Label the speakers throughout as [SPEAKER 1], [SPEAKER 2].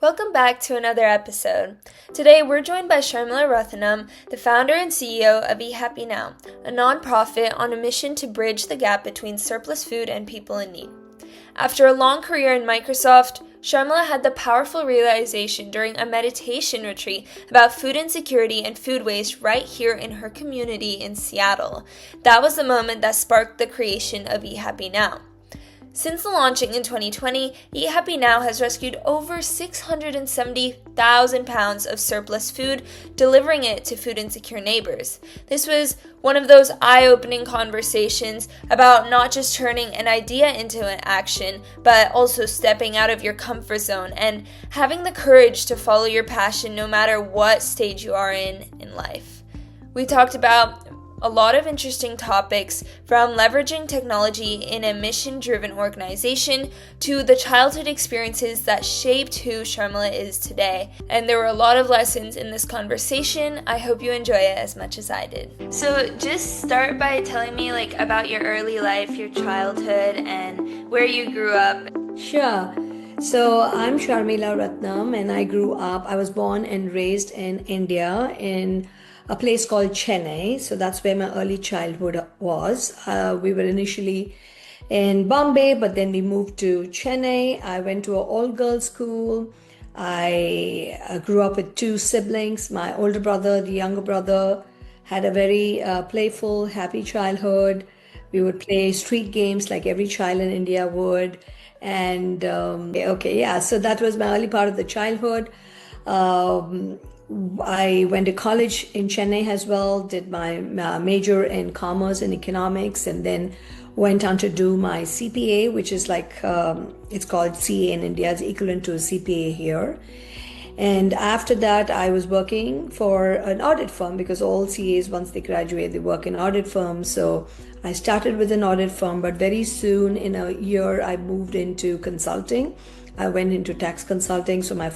[SPEAKER 1] Welcome back to another episode. Today we're joined by Sharmila Rathinam, the founder and CEO of Eat Happy Now, a nonprofit on a mission to bridge the gap between surplus food and people in need. After a long career in Microsoft, Sharmila had the powerful realization during a meditation retreat about food insecurity and food waste right here in her community in Seattle. That was the moment that sparked the creation of Eat Happy Now. Since the launching in 2020, Eat Happy Now has rescued over 670,000 pounds of surplus food, delivering it to food insecure neighbors. This was one of those eye-opening conversations about not just turning an idea into an action, but also stepping out of your comfort zone and having the courage to follow your passion no matter what stage you are in life. We talked about a lot of interesting topics, from leveraging technology in a mission-driven organization to the childhood experiences that shaped who Sharmila is today. And there were a lot of lessons in this conversation. I hope you enjoy it as much as I did. So just start by telling me about your early life, your childhood, and where you grew up.
[SPEAKER 2] Sure. So I'm Sharmila Ratnam, and I was born and raised in India in a place called Chennai. So that's where my early childhood was. We were initially in Bombay, but then we moved to Chennai. I went to an all-girls school. I grew up with two siblings. My older brother, the younger brother, had a very playful, happy childhood. We would play street games like every child in India would. And so that was my early part of the childhood. I went to college in Chennai as well, did my major in commerce and economics, and then went on to do my CPA, which is it's called CA in India, it's equivalent to a CPA here. And after that, I was working for an audit firm, because all CAs, once they graduate, they work in audit firms. So I started with an audit firm, but very soon, in a year, I moved into consulting. I went into tax consulting. So my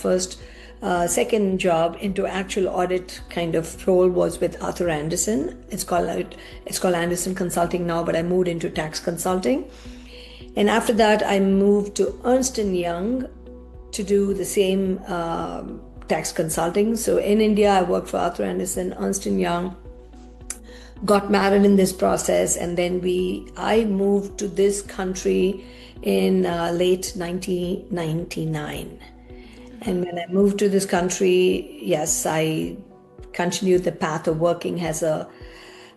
[SPEAKER 2] second job into actual audit kind of role was with Arthur Andersen. It's called Andersen Consulting now, but I moved into tax consulting. And after that, I moved to Ernst and Young to do the same tax consulting. So in India, I worked for Arthur Andersen, Ernst and Young, got married in this process, and then I moved to this country in late 1999. And when I moved to this country, yes, I continued the path of working as in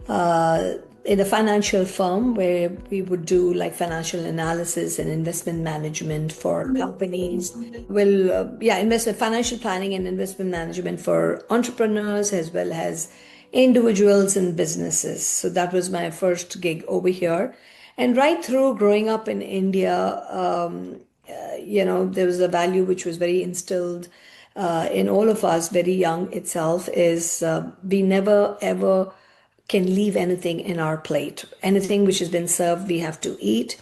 [SPEAKER 2] a financial firm, where we would do financial analysis and investment management for companies. Financial planning and investment management for entrepreneurs as well as individuals and businesses. So that was my first gig over here. And right through growing up in India, there was a value which was very instilled in all of us very young itself, is we never ever can leave anything in our plate. Anything which has been served, we have to eat.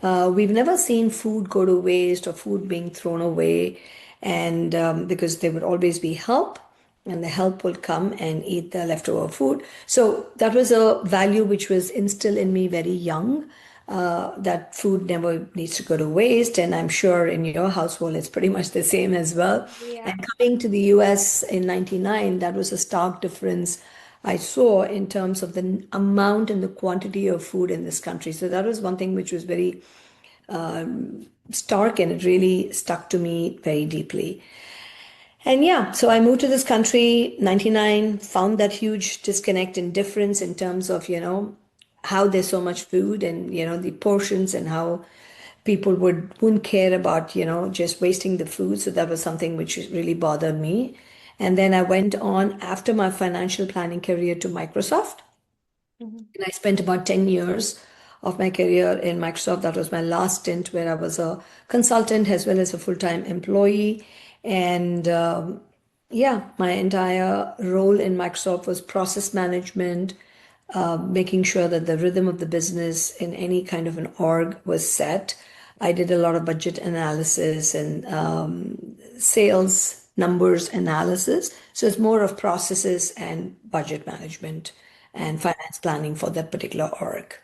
[SPEAKER 2] We've never seen food go to waste or food being thrown away, and because there would always be help, and the help will come and eat the leftover food. So that was a value which was instilled in me very young. That food never needs to go to waste, and I'm sure in your household it's pretty much the same as well.
[SPEAKER 1] Yeah.
[SPEAKER 2] And coming to the US in '99, that was a stark difference I saw in terms of the amount and the quantity of food in this country. So that was one thing which was very stark, and it really stuck to me very deeply. And yeah, so I moved to this country, '99, found that huge disconnect and difference in terms of, how there's so much food, and, the portions, and how people wouldn't care about, just wasting the food. So that was something which really bothered me. And then I went on after my financial planning career to Microsoft.
[SPEAKER 1] Mhm.
[SPEAKER 2] And I spent about 10 years of my career in Microsoft. That was my last stint, where I was a consultant as well as a full-time employee. And my entire role in Microsoft was process management, making sure that the rhythm of the business in any kind of an org was set. I did a lot of budget analysis and sales numbers analysis. So it's more of processes and budget management and finance planning for that particular org.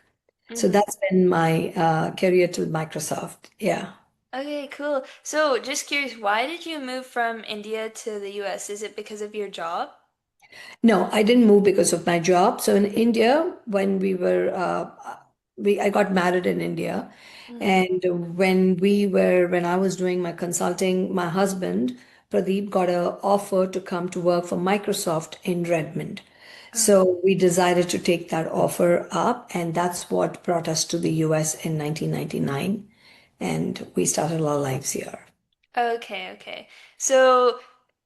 [SPEAKER 2] So
[SPEAKER 1] Mhm.
[SPEAKER 2] that's been my career to Microsoft. Yeah.
[SPEAKER 1] Okay, cool. So, just curious, why did you move from India to the US? Is it because of your job?
[SPEAKER 2] No, I didn't move because of my job. So in India, when I got married in India,
[SPEAKER 1] Mm.
[SPEAKER 2] and when I was doing my consulting, my husband Pradeep got an offer to come to work for Microsoft in Redmond.
[SPEAKER 1] Oh.
[SPEAKER 2] So we decided to take that offer up, and that's what brought us to the US in 1999, and we started our lives here.
[SPEAKER 1] Okay, okay. So,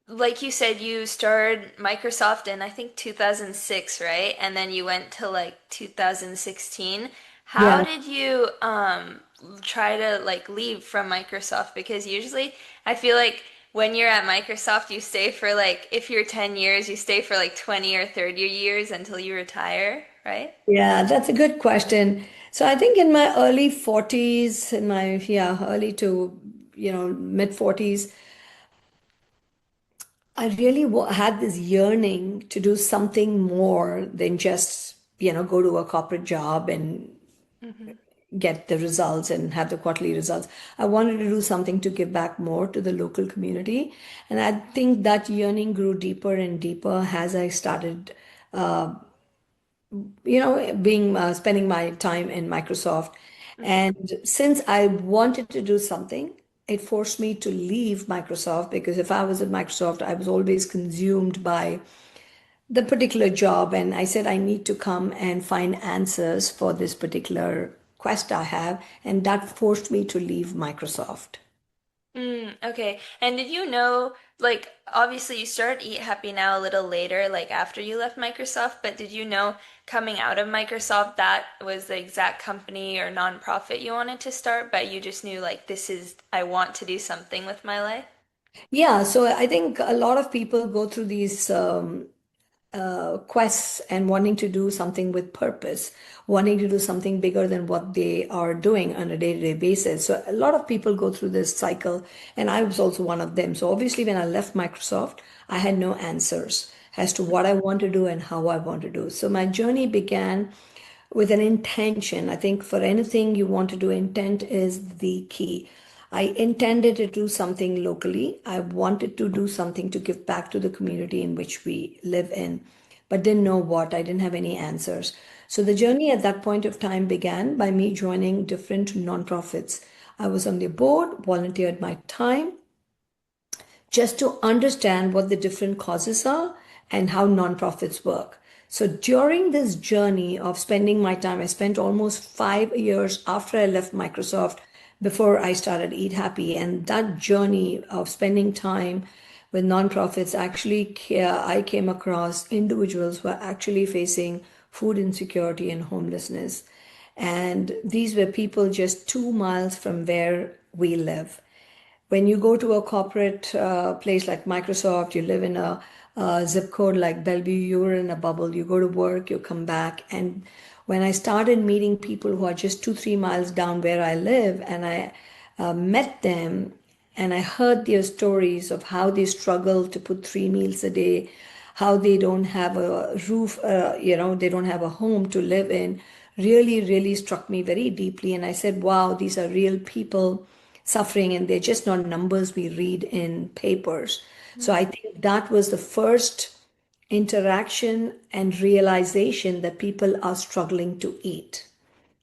[SPEAKER 1] like you said, you started Microsoft in I think 2006, right? And then you went to like 2016. How
[SPEAKER 2] Yeah.
[SPEAKER 1] did you try to like leave from Microsoft? Because usually I feel like when you're at Microsoft, you stay for like if you're 10 years, you stay for like 20 or 30 years until you retire, right?
[SPEAKER 2] Yeah, that's a good question. So I think in my early 40s, early to, mid 40s, I really had this yearning to do something more than just, go to a corporate job and
[SPEAKER 1] Hmm.
[SPEAKER 2] get the results and have the quarterly results. I wanted to do something to give back more to the local community. And I think that yearning grew deeper and deeper as I started being spending my time in Microsoft. And since I wanted to do something, it forced me to leave Microsoft because if I was at Microsoft, I was always consumed by the particular job. And I said, I need to come and find answers for this particular quest I have. And that forced me to leave Microsoft.
[SPEAKER 1] Mm, okay. And did you know, like, obviously you started Eat Happy Now a little later, like after you left Microsoft, but did you know coming out of Microsoft that was the exact company or nonprofit you wanted to start, but you just knew, like, I want to do something with my life?
[SPEAKER 2] Yeah, so I think a lot of people go through these quests and wanting to do something with purpose, wanting to do something bigger than what they are doing on a day-to-day basis. So a lot of people go through this cycle, and I was also one of them. So obviously, when I left Microsoft, I had no answers as to what I want to do and how I want to do. So my journey began with an intention. I think for anything you want to do, intent is the key. I intended to do something locally. I wanted to do something to give back to the community in which we live in, but didn't know what. I didn't have any answers. So the journey at that point of time began by me joining different nonprofits. I was on the board, volunteered my time, just to understand what the different causes are and how nonprofits work. So during this journey of spending my time, I spent almost 5 years after I left Microsoft before I started Eat Happy. And that journey of spending time with nonprofits, I came across individuals who are actually facing food insecurity and homelessness. And these were people just 2 miles from where we live. When you go to a corporate place like Microsoft, you live in a zip code like Bellevue, you're in a bubble. You go to work, you come back. And when I started meeting people who are just 2, 3 miles down where I live, and I met them and I heard their stories of how they struggle to put 3 meals a day, how they don't have a roof, they don't have a home to live in, really, really struck me very deeply. And I said, wow, these are real people suffering, and they're just not numbers we read in papers. So I think that was the first interaction and realization that people are struggling to eat.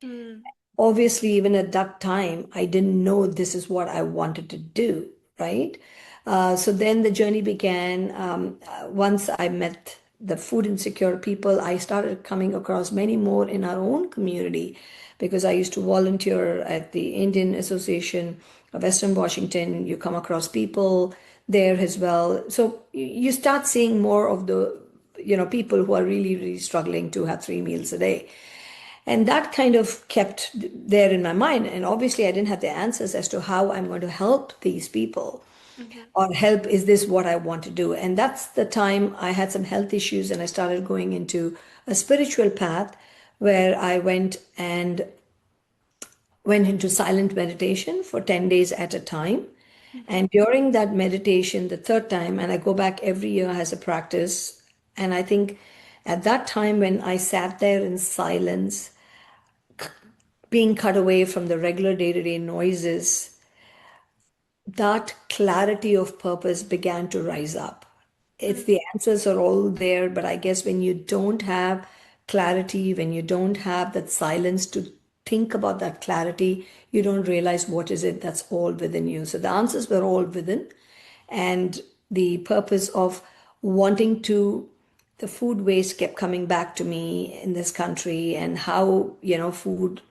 [SPEAKER 1] Mm.
[SPEAKER 2] Obviously, even at that time, I didn't know this is what I wanted to do, right? So then the journey began. Once I met the food insecure people, I started coming across many more in our own community because I used to volunteer at the Indian Association of Western Washington. You come across people there as well. So you start seeing more of the, people who are really, really struggling to have 3 meals a day. And that kind of kept there in my mind. And obviously, I didn't have the answers as to how I'm going to help these people
[SPEAKER 1] Hmm.
[SPEAKER 2] or help, is this what I want to do? And that's the time I had some health issues and I started going into a spiritual path where I went into silent meditation for 10 days at a time.
[SPEAKER 1] Hmm.
[SPEAKER 2] And during that meditation, the third time, and I go back every year as a practice, and I think at that time when I sat there in silence, being cut away from the regular day to day noises, that clarity of purpose began to rise up. It's the answers are all there, but I guess when you don't have clarity, when you don't have that silence to think about that clarity, you don't realize what is it that's all within you. So the answers were all within, and the purpose of wanting to, the food waste kept coming back to me in this country, and how, food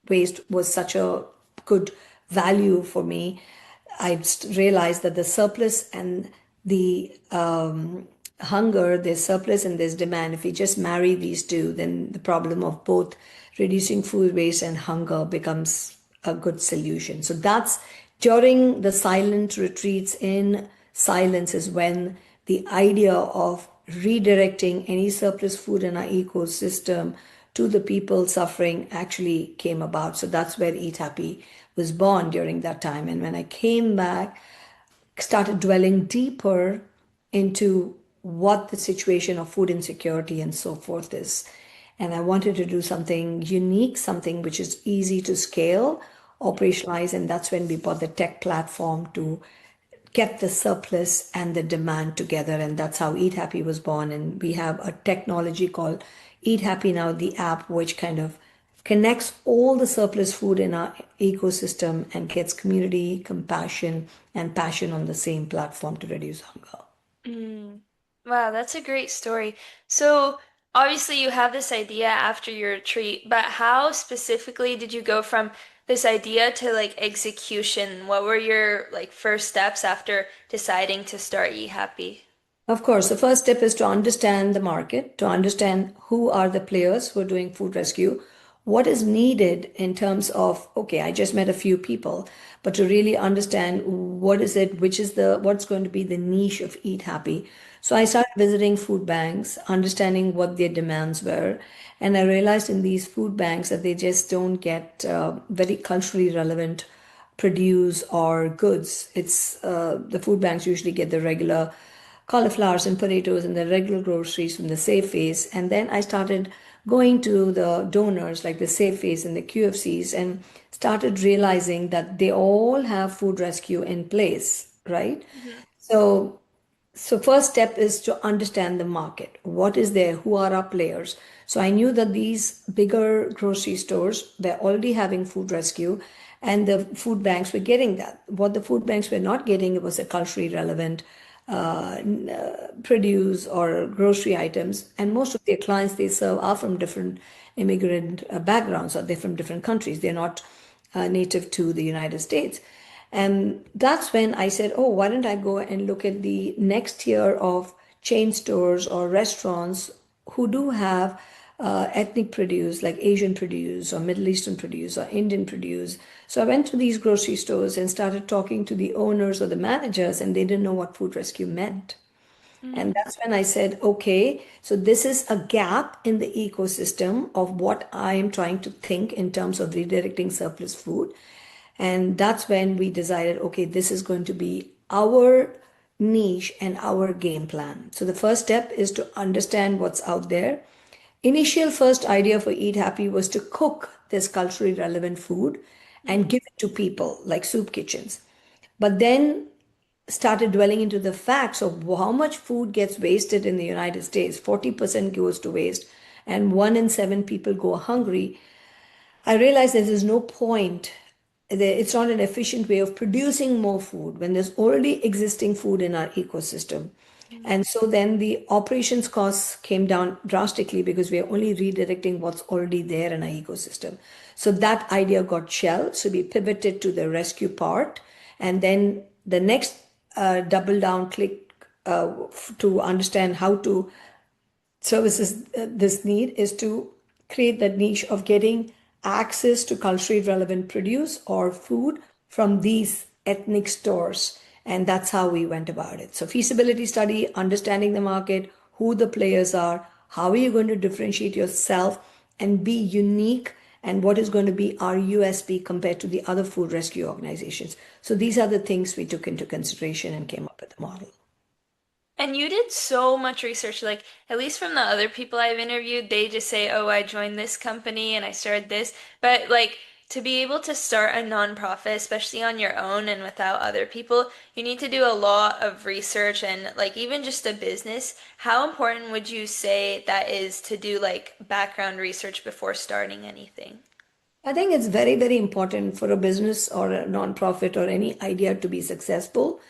[SPEAKER 2] waste was such a good value for me. I realized that the surplus and the hunger, there's surplus and there's demand. If we just marry these two, then the problem of both reducing food waste and hunger becomes a good solution. So that's during the silent retreats in silence is when the idea of redirecting any surplus food in our ecosystem to the people suffering actually came about. So that's where Eat Happy was born during that time. And when I came back, started dwelling deeper into what the situation of food insecurity and so forth is. And I wanted to do something unique, something which is easy to scale, operationalize. And that's when we bought the tech platform to get the surplus and the demand together. And that's how Eat Happy was born. And we have a technology called Eat Happy Now, the app, which kind of connects all the surplus food in our ecosystem and gets community, compassion, and passion on the same platform to reduce hunger.
[SPEAKER 1] Mm. Wow, that's a great story. So, obviously, you have this idea after your retreat, but how specifically did you go from this idea to like execution? What were your like first steps after deciding to start Eat Happy?
[SPEAKER 2] Of course, the first step is to understand the market, to understand who are the players who are doing food rescue, what is needed in terms of, okay, I just met a few people, but to really understand what is it, which is what's going to be the niche of Eat Happy. So I started visiting food banks, understanding what their demands were, and I realized in these food banks that they just don't get very culturally relevant produce or goods. It's the food banks usually get the regular cauliflowers and potatoes and the regular groceries from the Safeways. And then I started going to the donors like the Safeways and the QFCs and started realizing that they all have food rescue in place, right?
[SPEAKER 1] Mhm.
[SPEAKER 2] So first step is to understand the market. What is there? Who are our players? So I knew that these bigger grocery stores were already having food rescue, and the food banks were getting that. What the food banks were not getting was a culturally relevant produce or grocery items. And most of their clients they serve are from different immigrant backgrounds, or they're from different countries. They're not native to the United States. And that's when I said, oh, why don't I go and look at the next tier of chain stores or restaurants who do have ethnic produce, like Asian produce or Middle Eastern produce or Indian produce. So I went to these grocery stores and started talking to the owners or the managers, and they didn't know what food rescue meant. And
[SPEAKER 1] Mm.
[SPEAKER 2] that's when I said, okay, so this is a gap in the ecosystem of what I am trying to think in terms of redirecting surplus food. And that's when we decided, okay, this is going to be our niche and our game plan. So the first step is to understand what's out there. Initial first idea for Eat Happy was to cook this culturally relevant food and
[SPEAKER 1] Mm.
[SPEAKER 2] give it to people like soup kitchens. But then started dwelling into the facts of how much food gets wasted in the United States. 40% goes to waste, and 1 in 7 people go hungry. I realized that there's no point. It's not an efficient way of producing more food when there's already existing food in our ecosystem. And so then the operations costs came down drastically because we are only redirecting what's already there in our ecosystem. So that idea got shelved. So we pivoted to the rescue part. And then the next double down click to understand how to services this need is to create that niche of getting access to culturally relevant produce or food from these ethnic stores. And that's how we went about it. So, feasibility study, understanding the market, who the players are, how are you going to differentiate yourself and be unique, and what is going to be our USP compared to the other food rescue organizations. So, these are the things we took into consideration and came up with the model.
[SPEAKER 1] And you did so much research, like at least from the other people I've interviewed, they just say, "Oh, I joined this company and I started this." But like to be able to start a nonprofit, especially on your own and without other people, you need to do a lot of research and like even just a business. How important would you say that is to do like background research before starting anything?
[SPEAKER 2] I think it's very, very important for a business or a nonprofit or any idea to be successful.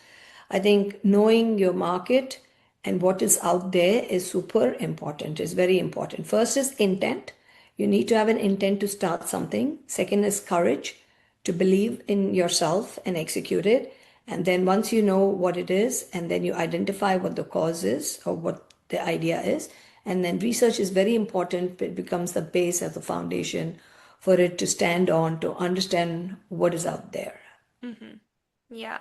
[SPEAKER 2] I think knowing your market and what is out there is super important, is very important. First is intent. You need to have an intent to start something. Second is courage to believe in yourself and execute it. And then once you know what it is, and then you identify what the cause is or what the idea is, and then research is very important. It becomes the base as the foundation for it to stand on to understand what is out there.
[SPEAKER 1] Yeah.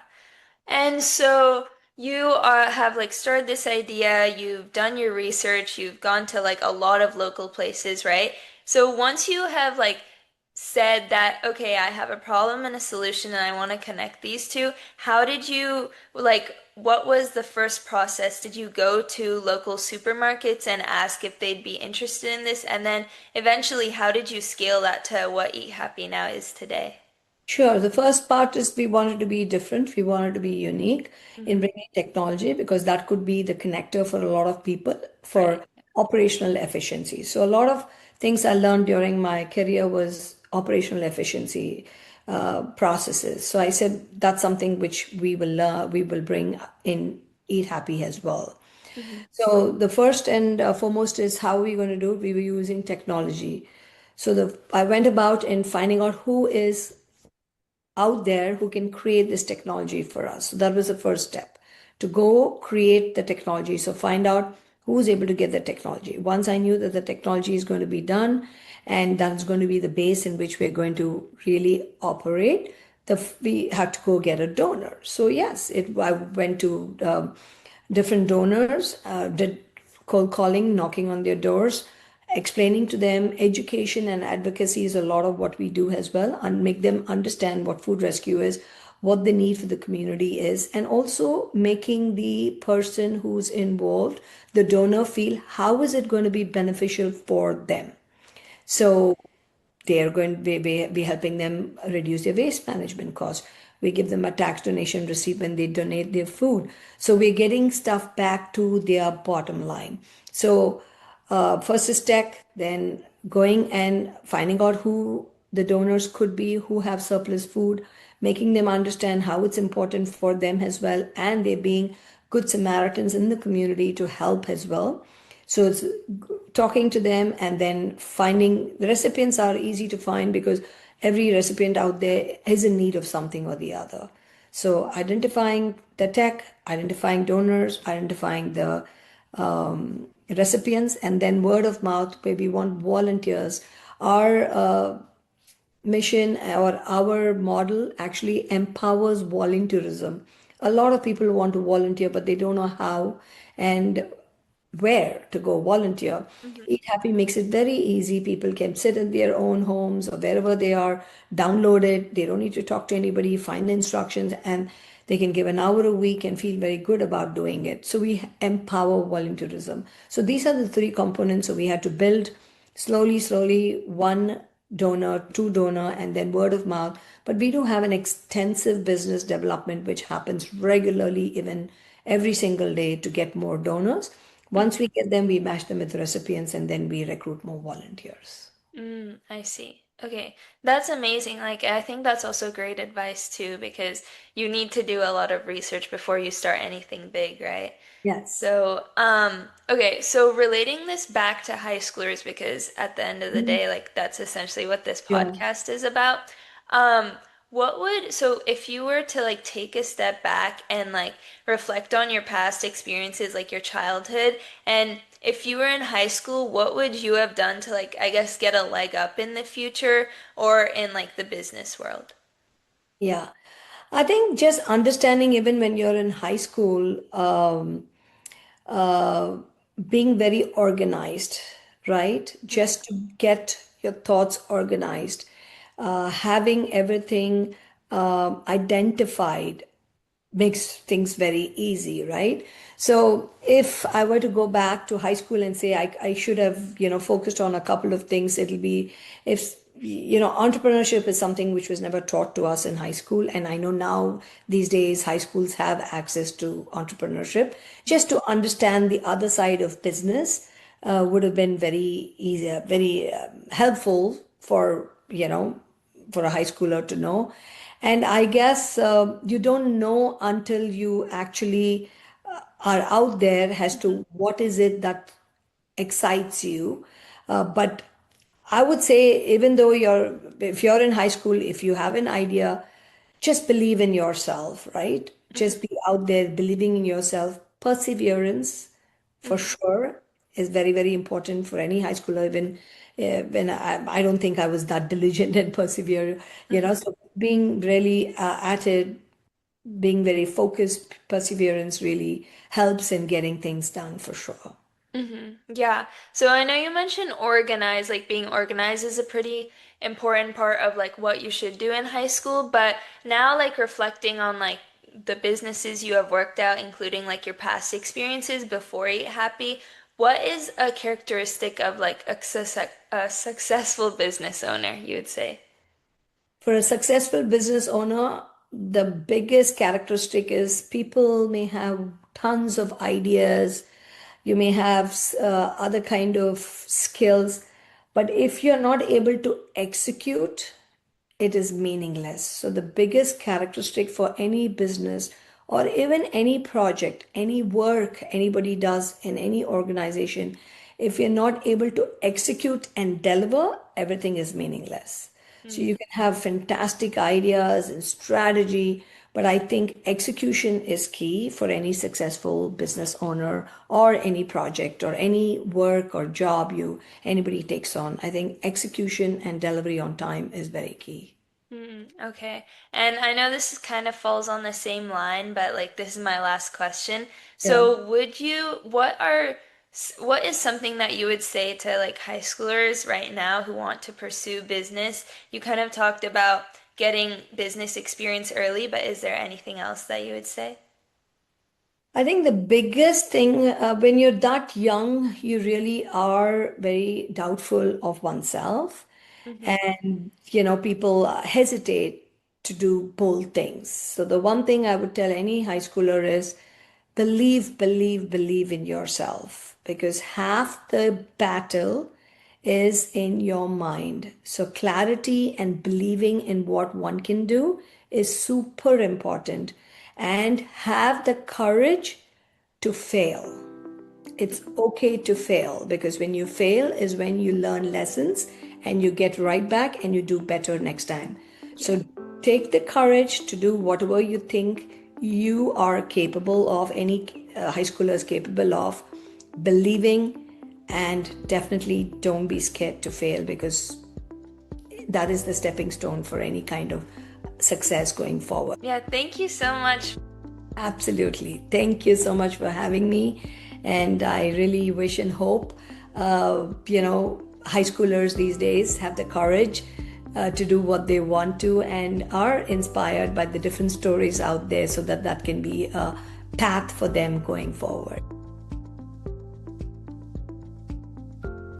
[SPEAKER 1] And so you have like started this idea, you've done your research, you've gone to like a lot of local places, right? So once you have like said that, okay, I have a problem and a solution and I want to connect these two, how did you like, what was the first process? Did you go to local supermarkets and ask if they'd be interested in this? And then eventually, how did you scale that to what Eat Happy Now is today?
[SPEAKER 2] Sure. The first part is we wanted to be different. We wanted to be unique in
[SPEAKER 1] Hmm.
[SPEAKER 2] bringing technology because that could be the connector for a lot of people
[SPEAKER 1] Right.
[SPEAKER 2] for operational efficiency. So a lot of things I learned during my career was operational efficiency processes. So I said that's something which we will learn, we will bring in Eat Happy as well.
[SPEAKER 1] Hmm.
[SPEAKER 2] So the first and foremost is how we're going to do it. We were using technology. So I went about in finding out who is out there who can create this technology for us. So that was the first step to go create the technology. So find out who's able to get the technology. Once I knew that the technology is going to be done and that's going to be the base in which we're going to really operate, we had to go get a donor. So yes, I went to different donors, did cold calling, knocking on their doors, explaining to them education and advocacy is a lot of what we do as well, and make them understand what food rescue is, what the need for the community is, and also making the person who's involved, the donor, feel how is it going to be beneficial for them. So they are going to be helping them reduce their waste management costs. We give them a tax donation receipt when they donate their food. So we're getting stuff back to their bottom line. So first is tech, then going and finding out who the donors could be, who have surplus food, making them understand how it's important for them as well, and they being good Samaritans in the community to help as well. So it's talking to them and then finding the recipients are easy to find because every recipient out there is in need of something or the other. So identifying the tech, identifying donors, identifying the recipients, and then word of mouth where we want volunteers. Our mission or our model actually empowers volunteerism. A lot of people want to volunteer, but they don't know how and where to go volunteer.
[SPEAKER 1] Hmm.
[SPEAKER 2] Eat Happy makes it very easy. People can sit in their own homes or wherever they are, download it. They don't need to talk to anybody, find the instructions, and they can give an hour a week and feel very good about doing it. So we empower volunteerism. So these are the three components. So we had to build slowly, slowly, one donor, two donor, and then word of mouth. But we do have an extensive business development which happens regularly, even every single day to get more donors. Once we get them, we match them with recipients and then we recruit more volunteers.
[SPEAKER 1] I see. Okay, that's amazing. Like, I think that's also great advice too, because you need to do a lot of research before you start anything big, right?
[SPEAKER 2] Yes.
[SPEAKER 1] So, okay, so relating this back to high schoolers, because at the end of the
[SPEAKER 2] Mhm.
[SPEAKER 1] day, like that's essentially what this
[SPEAKER 2] Sure.
[SPEAKER 1] podcast is about. Um, so if you were to like take a step back and like reflect on your past experiences, like your childhood, and if you were in high school, what would you have done to like, I guess, get a leg up in the future or in like the business world?
[SPEAKER 2] Yeah. I think just understanding even when you're in high school, uh, being very organized, right? Just to get your thoughts organized, having everything identified makes things very easy, right? So if I were to go back to high school and say I should have, focused on a couple of things, it'll be if entrepreneurship is something which was never taught to us in high school. And I know now these days high schools have access to entrepreneurship. Just to understand the other side of business would have been very easy, very helpful for a high schooler to know. And I guess you don't know until you actually are out there as to what is it that excites you. But I would say, even though if you're in high school, if you have an idea, just believe in yourself, right? Just be out there believing in yourself. Perseverance, for sure, is very, very important for any high schooler. Even when I don't think I was that diligent and persevere. So being really at it, being very focused, perseverance really helps in getting things done for sure.
[SPEAKER 1] Yeah. So I know you mentioned organize, like being organized is a pretty important part of like what you should do in high school, but now like reflecting on like the businesses you have worked out, including like your past experiences before Eat Happy, what is a characteristic of like a successful business owner, you would say?
[SPEAKER 2] For a successful business owner, the biggest characteristic is people may have tons of ideas. You may have other kind of skills, but if you're not able to execute, it is meaningless. So the biggest characteristic for any business or even any project, any work anybody does in any organization, if you're not able to execute and deliver, everything is meaningless. So you can have fantastic ideas and strategy, but I think execution is key for any successful business owner or any project or any work or job anybody takes on. I think execution and delivery on time is very key.
[SPEAKER 1] Okay. And I know this is kind of falls on the same line, but like this is my last question.
[SPEAKER 2] Yeah.
[SPEAKER 1] So what is something that you would say to like high schoolers right now who want to pursue business? You kind of talked about getting business experience early, but is there anything else that you would say?
[SPEAKER 2] I think the biggest thing when you're that young, you really are very doubtful of oneself.
[SPEAKER 1] Mm-hmm.
[SPEAKER 2] And people hesitate to do bold things. So the one thing I would tell any high schooler is believe, believe, believe in yourself, because half the battle is in your mind. So clarity and believing in what one can do is super important, and have the courage to fail. It's okay to fail, because when you fail is when you learn lessons and you get right back and you do better next time.
[SPEAKER 1] Yeah.
[SPEAKER 2] So take the courage to do whatever you think you are capable of, any high schooler is capable of, believing, and definitely don't be scared to fail, because that is the stepping stone for any kind of success going forward.
[SPEAKER 1] Yeah, thank you so much.
[SPEAKER 2] Absolutely. Thank you so much for having me. And I really wish and hope, high schoolers these days have the courage to do what they want to and are inspired by the different stories out there, so that can be a path for them going forward.